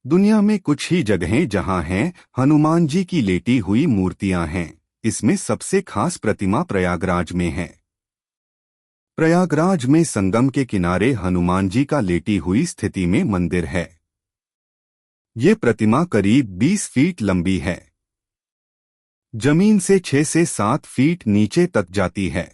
दुनिया में कुछ ही जगहें जहां हैं हनुमान जी की लेटी हुई मूर्तियां हैं। इसमें सबसे खास प्रतिमा प्रयागराज में है। प्रयागराज में संगम के किनारे हनुमान जी का लेटी हुई स्थिति में मंदिर है। ये प्रतिमा करीब 20 फीट लंबी है। जमीन से 6 से 7 फीट नीचे तक जाती है।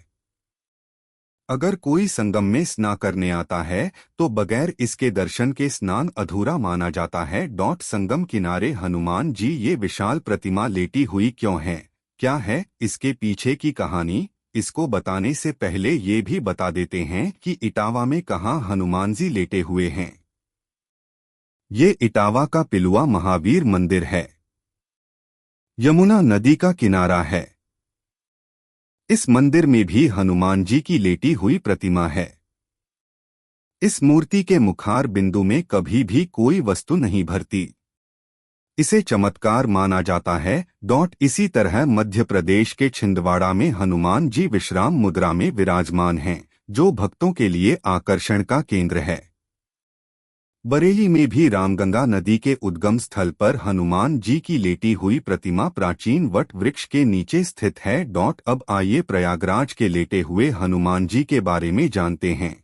अगर कोई संगम में स्नान करने आता है तो बगैर इसके दर्शन के स्नान अधूरा माना जाता है। संगम किनारे हनुमान जी ये विशाल प्रतिमा लेटी हुई क्यों है, क्या है इसके पीछे की कहानी? इसको बताने से पहले ये भी बता देते हैं कि इटावा में कहाँ हनुमान जी लेटे हुए हैं। ये इटावा का पिलुआ महावीर मंदिर है। यमुना नदी का किनारा है। इस मंदिर में भी हनुमान जी की लेटी हुई प्रतिमा है। इस मूर्ति के मुखार बिंदु में कभी भी कोई वस्तु नहीं भरती। इसे चमत्कार माना जाता है। इसी तरह मध्य प्रदेश के छिंदवाड़ा में हनुमान जी विश्राम मुद्रा में विराजमान हैं, जो भक्तों के लिए आकर्षण का केंद्र है। बरेली में भी रामगंगा नदी के उद्गम स्थल पर हनुमान जी की लेटी हुई प्रतिमा प्राचीन वट वृक्ष के नीचे स्थित है। अब आइए प्रयागराज के लेटे हुए हनुमान जी के बारे में जानते हैं।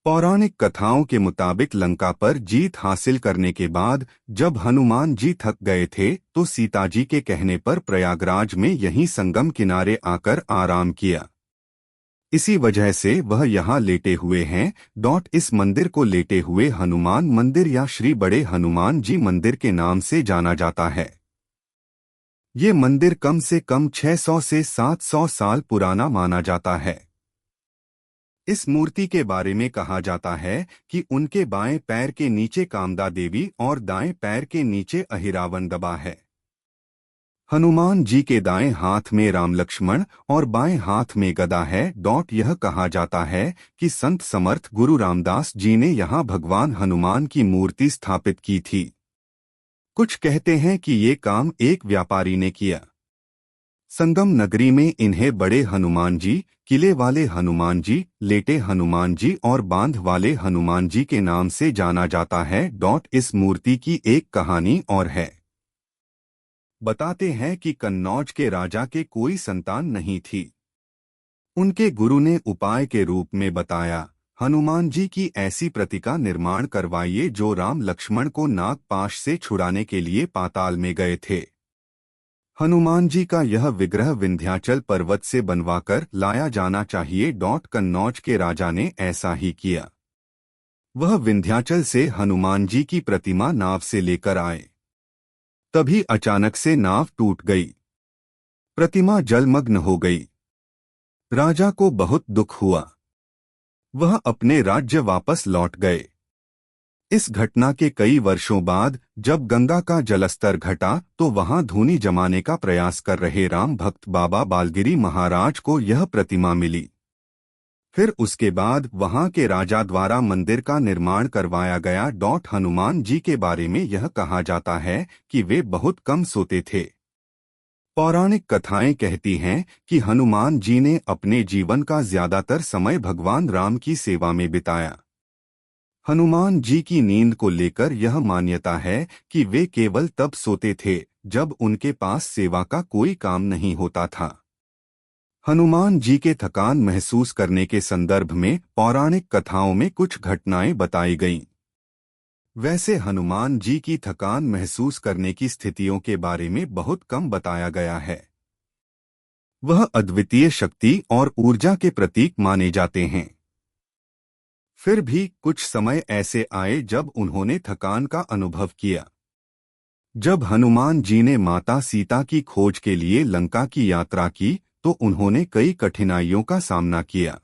पौराणिक कथाओं के मुताबिक लंका पर जीत हासिल करने के बाद जब हनुमान जी थक गए थे तो सीता जी के कहने पर प्रयागराज में यहीं संगम किनारे आकर आराम किया। इसी वजह से वह यहाँ लेटे हुए हैं। इस मंदिर को लेटे हुए हनुमान मंदिर या श्री बड़े हनुमान जी मंदिर के नाम से जाना जाता है। ये मंदिर कम से कम 600 से 700 साल पुराना माना जाता है। इस मूर्ति के बारे में कहा जाता है कि उनके बाएं पैर के नीचे कामदा देवी और दाएं पैर के नीचे अहिरावण दबा है। हनुमान जी के दाएं हाथ में राम लक्ष्मण और बाएं हाथ में गदा है। यह कहा जाता है कि संत समर्थ गुरु रामदास जी ने यहाँ भगवान हनुमान की मूर्ति स्थापित की थी। कुछ कहते हैं कि ये काम एक व्यापारी ने किया। संगम नगरी में इन्हें बड़े हनुमान जी, किले वाले हनुमान जी, लेटे हनुमान जी और बांध वाले हनुमान जी के नाम से जाना जाता है। इस मूर्ति की एक कहानी और है। बताते हैं कि कन्नौज के राजा के कोई संतान नहीं थी। उनके गुरु ने उपाय के रूप में बताया, हनुमान जी की ऐसी प्रतिका निर्माण करवाइए जो राम लक्ष्मण को नागपाश से छुड़ाने के लिए पाताल में गए थे। हनुमान जी का यह विग्रह विंध्याचल पर्वत से बनवाकर लाया जाना चाहिए। कन्नौज के राजा ने ऐसा ही किया। वह विंध्याचल से हनुमान जी की प्रतिमा नाव से लेकर आए। तभी अचानक से नाव टूट गई। प्रतिमा जलमग्न हो गई। राजा को बहुत दुख हुआ। वह अपने राज्य वापस लौट गए। इस घटना के कई वर्षों बाद जब गंगा का जलस्तर घटा तो वहां धूनी जमाने का प्रयास कर रहे राम भक्त बाबा बालगिरी महाराज को यह प्रतिमा मिली। फिर उसके बाद वहां के राजा द्वारा मंदिर का निर्माण करवाया गया। हनुमान जी के बारे में यह कहा जाता है कि वे बहुत कम सोते थे। पौराणिक कथाएं कहती हैं कि हनुमान जी ने अपने जीवन का ज्यादातर समय भगवान राम की सेवा में बिताया। हनुमान जी की नींद को लेकर यह मान्यता है कि वे केवल तब सोते थे जब उनके पास सेवा का कोई काम नहीं होता था। हनुमान जी के थकान महसूस करने के संदर्भ में पौराणिक कथाओं में कुछ घटनाएं बताई गईं। वैसे हनुमान जी की थकान महसूस करने की स्थितियों के बारे में बहुत कम बताया गया है। वह अद्वितीय शक्ति और ऊर्जा के प्रतीक माने जाते हैं। फिर भी कुछ समय ऐसे आए जब उन्होंने थकान का अनुभव किया। जब हनुमान जी ने माता सीता की खोज के लिए लंका की यात्रा की तो उन्होंने कई कठिनाइयों का सामना किया।